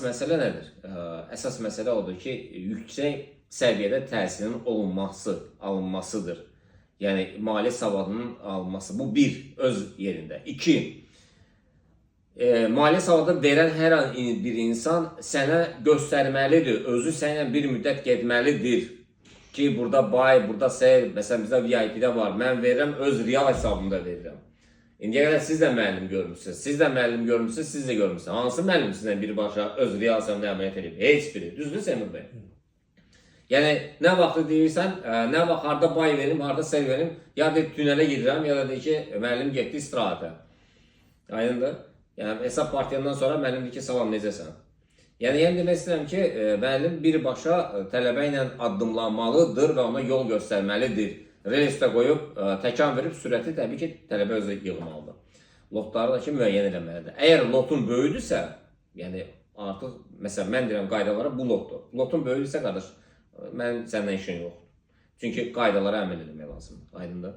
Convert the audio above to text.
məsələ nədir? Əsas məsələ odur ki, yüksək səviyyədə təhsilin alınmasıdır. Yəni, mali savadının alınması. Bu bir, öz yerində. İki, mali savadı verən hər bir insan sənə göstərməlidir, özü sənə bir müddət getməlidir ki, burada bay, burada seyir, məsələn, bizdə VIP-də var, mən verirəm, öz real hesabımda verirəm. İndiyə qədər siz də müəllim görmüşsünüz, siz də görmüşsünüz. Hansı müəllim sizlə birbaşa öz real hesabında əməliyyat edib? Heç biri. Düzdür Seymur bəy? Yəni, nə vaxtı deyirsən, nə vaxt harada bay verim, harada seyir verim, ya deyir tünələ gedirəm, ya da deyir ki, müəllim getdi istirahətə. Aydındır? Yəni, hesab partiyandan sonra müəllim deyir ki, salam, necəsən? Yəni, demək istəyirəm ki, müəllim birbaşa tələbə ilə addımlanmalıdır və ona yol göstərməlidir. Relisdə qoyub, təkan verib, sürəti təbii ki, tələbə özü yığmalıdır. Lotları da ki, müəyyən eləməlidir. Əgər lotun böyüdürsə, yəni artıq, məsələn, mən deyirəm qaydalara bu lotdur. Lotun böyüdürsə, qardaş, mən səndən işin yoxdur. Çünki qaydalara əməl eləmək lazımdır. Aydındır.